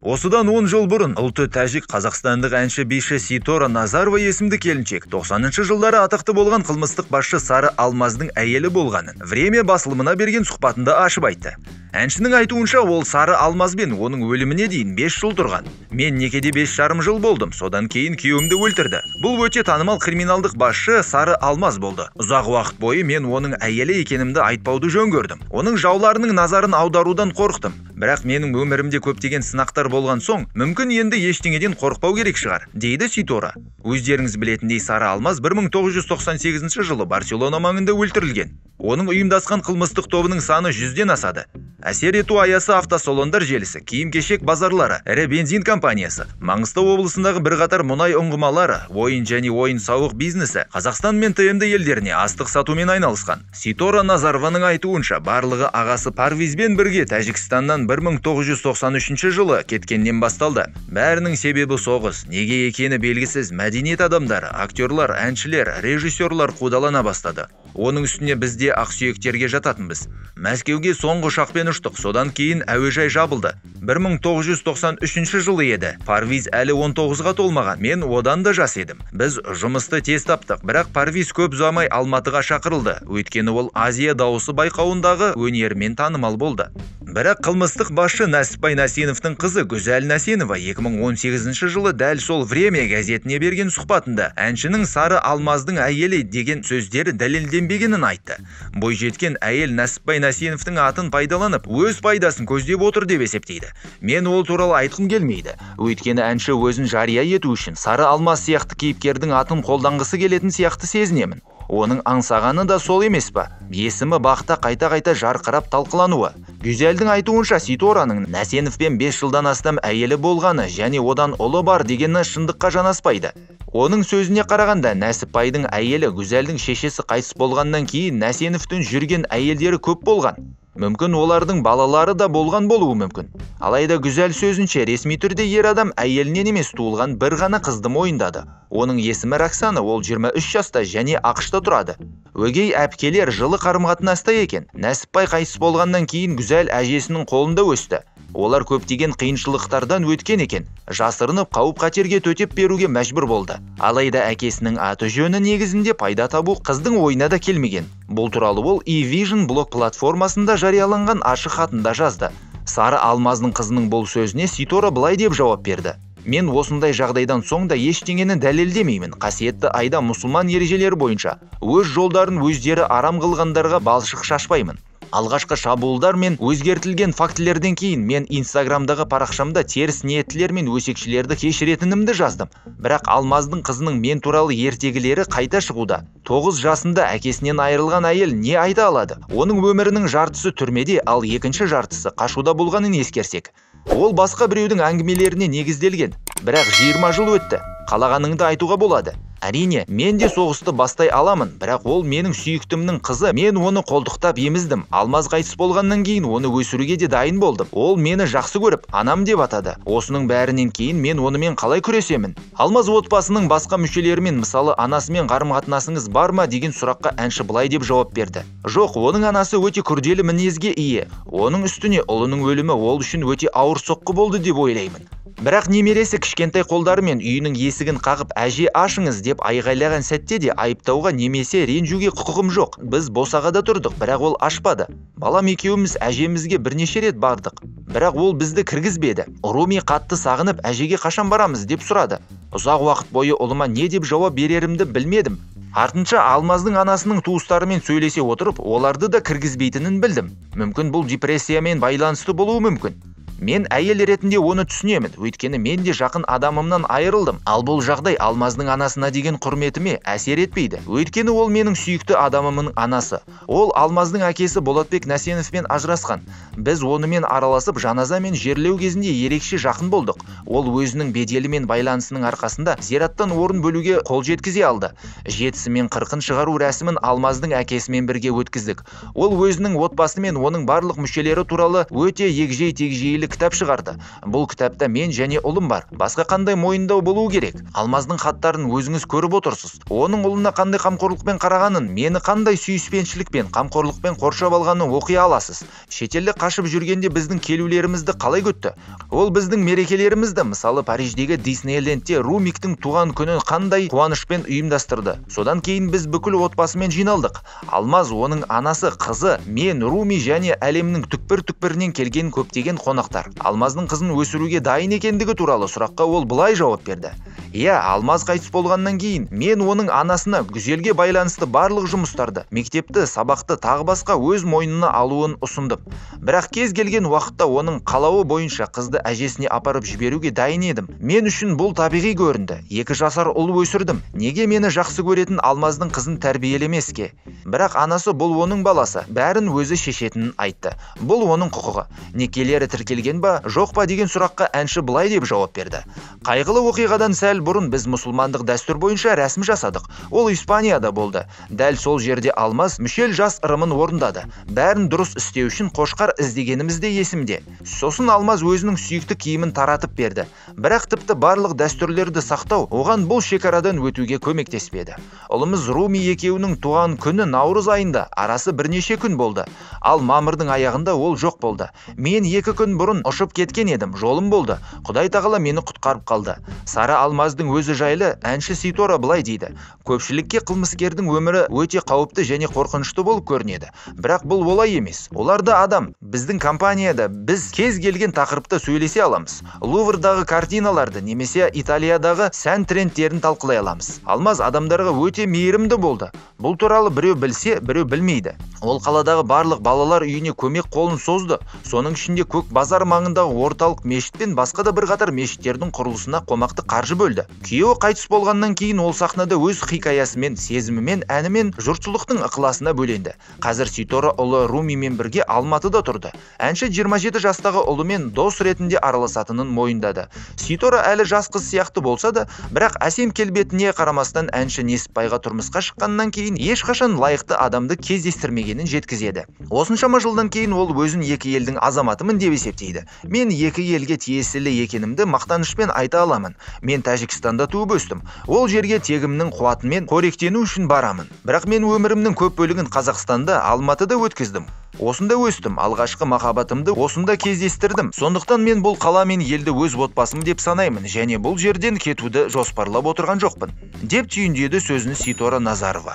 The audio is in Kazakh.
Осыдан 10 жыл бұрын ұлты тәжік қазақстандық әнші биші Ситора Назарова есімді келіншек 90-шы жылдары атақты болған қылмыстық басшы Сары Алмаздың әйелі болғанын Время басылымына берген сұхбатында ашып айтты. Әншінің айтуынша ол Сары Алмазбен оның өліміне дейін 5 жыл тұрған. Мен некеде 5,5 жыл болдым, содан кейін күйеуімді өлтірді. Бұл өте танымал криминалдық басшы Сары Алмаз болды. Ұзақ уақыт бойы мен оның әйелі екенімді айтпауды жөн көрдім. Оның жауларының назарын аударудан қорықтым. Бірақ менің өмірімде көптеген сынақтар болған соң, мүмкін енді ештеңеден қорықпау керек шығар, дейді Ситора. Өздеріңіз білетіндей Сары Алмаз 1998 жылы Барселона маңында өлтірілген. Оның ұйымдасқан қылмыстық тобының саны 100-ден асады. Әсер ету аясы автосалондар желісі, киім-кешек базарлары, ірі бензин компаниясы, Маңғыстау облысындағы бірқатар мұнай ұңғымалары, ойын және ойын-сауық бизнесі Қазақстан мен ТМД елдеріне астық сатумен айналысқан. Ситора Назарованың айтуынша, барлығы ағасы Парвизбен бірге Тәжікстаннан 1993 жылы кеткеннен басталды. Бәрінің себебі соғыс, неге екені белгісіз мәдениет адамдары, актерлар, әншілер, режиссерлар қудалана бастады. Оның үстіне бізде ақсүйектерге жататынбыз. Мәскеуге соңғы ұшақпен ұштық, содан кейін әуежай жабылды. 1993 жылы еді. Парвиз әлі 19-ға толмаған, мен одан да жас едім. Біз жұмысты тез таптық, бірақ Парвиз көп ұзамай Алматыға шақырылды. Өйткені ол Азия дауысы байқауындағы өнерімен танымал болды. Бірақ қылмыстық басшы Нәсіпбай Нәсеновтың қызы Гүзәл Нәсенова 2018 жылы дәл сол Время газетіне берген сұхбатында әншінің Сары Алмаздың әйелі деген сөздері дәлелденбегенін айтты. Бойжеткен әйел Нәсіпбай Нәсеновтың атын пайдаланып, өз пайдасын көздеп отыр деп есептейді. Мен ол туралы айтқым келмейді. Өйткені әнші өзін жария ету үшін Сары Алмаз сияқты кейіпкердің атын қолданғысы келетін сияқты сезінемін. Оның аңсағаны да сол емес па? Есімі бақта қайта-қайта жарқырап талқылануы. Гүзелдің айтуынша Ситораның Нәсеновпен 5 жылдан астам әйелі болғаны және одан ұлы бар дегені шындыққа жанаспайды. Оның сөзіне қарағанда Нәсіпбайдың әйелі Гүзелдің шешесі қайтыс болғаннан кейін Нәсеновтың жүрген әйелдері көп болған. Мүмкін олардың балалары да болған болуы мүмкін. Алайда Гүзел сөзінше ресми түрде ер адам әйелінен емес туылған бір ғана қызды мойындады. Оның есімі Роксана, ол 23 жаста және ақшта тұрады. Өгей әпкелер жылы қарым-қатынаста екен. Нәсіпбай қайтыс болғаннан кейін Гүзел әжесінің қолында өсті. Олар көптеген қиыншылықтардан өткен екен. Жасырынып, қауіп-қатерге төтеп беруге мәжбүр болды. Алайда әкесінің аты жөні негізінде пайда табу қыздың ойына да келмеген. Бұл туралы ол eVision блог платформасында жарияланған ашық хатында жазды. Сары Алмаздың қызының бұл сөзіне Ситора былай деп жауап берді. Мен осындай жағдайдан соң да ештеңені дәлелдемеймін. Қасиетті айда мұсылман ережелері бойынша өз жолдарын өздері арам қылғандарға балшық шашпаймын. Алғашқы шабуылдар мен өзгертілген фактілерден кейін мен Инстаграмдағы парақшамда теріс ниеттілер мен өсекшілерді кешіретінімді жаздым. Бірақ Алмаздың қызының мен туралы ертегілері қайта шығуда. 9 жасында әкесінен айырылған әйел не айта алады? Оның өмірінің жартысы түрмеде, ал екінші жартысы қашуда болғанын ескерсек. Ол басқа біреудің әңгімелеріне негізделген. Бірақ 20 жыл өтті. Қалағаныңды айтуға болады. Әрине, мен де соғысты бастай аламын, бірақ ол менің сүйіктімнің қызы. Мен оны қолдықтап еміздім. Алмаз қайтыс болғаннан кейін оны өсіруге де дайын болдым. Ол мені жақсы көріп, анам деп атады. Осының бәрінен кейін мен онымен қалай күресемін? Алмаз отбасының басқа мүшелерімен, мысалы анасымен қарым-қатынасыңыз бар ма деген сұраққа әнші былай деп жауап берді. Жоқ, оның анасы өте күрделі мінезге ие. Оның үстіне ұлының өлімі ол үшін өте ауыр соққы болды деп ойлаймын. Бірақ немересі кішкентай қолдарымен үйінің есігін қағып әже ашыңыз деп айғайлаған сәтте де айыптауға немесе ренжуге құқығым жоқ. Біз босағада тұрдық, бірақ ол ашпады. Балам екеуміз әжемізге бірнеше рет бардық, бірақ ол бізді кіргізбеді. Руми қатты сағынып әжеге қашан барамыз деп сұрады. Ұзақ уақыт бойы ұлыма не деп жауап берерімді білмедім. Артынша Алмаздың анасының туыстарымен сөйлесе отырып, оларды да кіргізбейтінін білдім. Мүмкін бұл депрессиямен байланысты болуы мүмкін. Мен әйел ретінде оны түсінемін, өйткені мен де жақын адамымнан айырылдым. Ал бұл жағдай Алмаздың анасына деген құрметіме әсер етпейді. Өйткені ол менің сүйікті адамымның анасы. Ол Алмаздың әкесі Болатбек Нәсеновпен ажырасқан. Біз онымен араласып, жаназа мен жерлеу кезінде ерекше жақын болдық. Ол өзінің беделімен байланысының арқасында зираттан орын бөлуге қол жеткізе алды. 7-сі мен 40-ын шығару рәсімін Алмаздың әкесімен бірге өткіздік. Ол өзінің отбасы мен оның барлық мүшелері туралы өте егжей-тегжейлі кітап шығарды. Бұл кітапта мен және ұлым бар. Басқа қандай мойындау болуы керек? Алмаздың хаттарын өзіңіз көріп отырсыз. Оның ұлына қандай қамқорлықпен қарағанын, мені қандай сүйіспеншілікпен, қамқорлықпен қоршап алғанын оқи аласыз. Шетелде қашып жүргенде біздің келулерімізді қалай күтті? Ол біздің мерекелерімізді, мысалы Париждегі Диснейлендте Румиктің туған күнін қандай қуанышпен ұйымдастырды. Содан кейін біз бүкіл отбасымен жиналдық. Алмаз, оның анасы, қызы, мен, Руми және әлемнің түкпір-түкпірінен келген көптеген қонақтар. Алмаздың қызын өсіруге дайын екендігі туралы сұраққа ол былай жауап берді. Иә, Алмаз қайтыс болғаннан кейін мен оның анасына гүзелге байланысты барлық жұмыстарды, мектепті, сабақты тағы басқа өз мойнына алуын ұсындым. Бірақ кез келген уақытта оның қалауы бойынша қызды әжесіне апарып жіберуге дайын едім. Мен үшін бұл табиғи көрінді. 2 жасар ұл өсірдім. Неге мені жақсы көретін Алмаздың қызын тәрбиелемеске? Бірақ анасы бұл оның баласы, бәрін өзі шешетінін айтты. Бұл оның құқығы. Некелері тіркелген ба, жоқ па деген сұраққа әнші былай деп жауап берді. Қайғылы оқиғадан сәл бұрын біз мұсылмандық дәстүр бойынша рәсім жасадық. Ол Испанияда болды. Дәл сол жерде Алмаз мүшел жас ырымын орындады. Бәрін дұрыс істеу үшін қошқар іздегеніміз де есімде. Сосын Алмаз өзінің сүйікті киімін таратып берді. Бірақ тіпті барлық дәстүрлерді сақтау оған бұл шекарадан өтуге көмектеспеді. Ұлымыз Руми екеуінің туған күні наурыз айында, арасы бірнеше күн болды. Ал мамырдың аяғында ол жоқ болды. Мен 2 күн бұрын ұшып кеткен едім, жолым болды. Құдай тағала мені құтқарып қалды. Сары Алмаздың өзі жайлы әнші Ситора былай дейді. Көпшілікке қылмыскердің өмірі өте қауіпті және қорқынышты болып көрінеді. Бірақ бұл олай емес. Олар да адам. Біздің компанияда біз кез келген тақырыпта сөйлесе аламыз. Луврдағы картиналарды немесе Италиядағы сән трендтерін талқылай аламыз. Алмаз адамдарға өте мейірімді болды. Бұл туралы біреу білсе, біреу білмейді. Ол қаладағы барлық балалар үйіне көмек қолын созды. Соның ішінде Көк базар маңындағы орталық мешіт пен басқа да бірқатар мешіттердің құрылысына қомақты қаржы бөлді. Күйеуі қайтыс болғаннан кейін ол сахнада өз хикаясымен, сезімімен, әнімен жұртшылықтың ықыласына бөленді. Қазір Ситора ұлы Румимен бірге Алматыда тұрды. Әнші 27 жастағы ұлымен дос ретінде араласатынын мойындады. Ситора әлі жас қыз сияқты болса да, бірақ әсем келбетіне қарамастан әнші Несіпбайға тұрмысқа шыққаннан кейін ешқашан лайықты адамды кездестірмегенін жеткізеді. Осыншама жылдан кейін ол өзін екі елдің азаматымын деп есептейді. Мен екі елге тиесілі екенімді мақтанышпен айта аламын. Мен Тәжікстанда туып өстім. Ол жерге тегімнің қуатымен қоректену үшін барамын. Бірақ мен өмірімнің көп бөлігін Қазақстанда, Алматыда өткіздім. Осында өстім, алғашқы махаббатымды осында кездестірдім. Сондықтан мен бұл қала мен елді өз отбасым деп санаймын және бұл жерден кетуді жоспарлап отырған жоқпын, деп түйіндеді сөзін Ситора Назарова.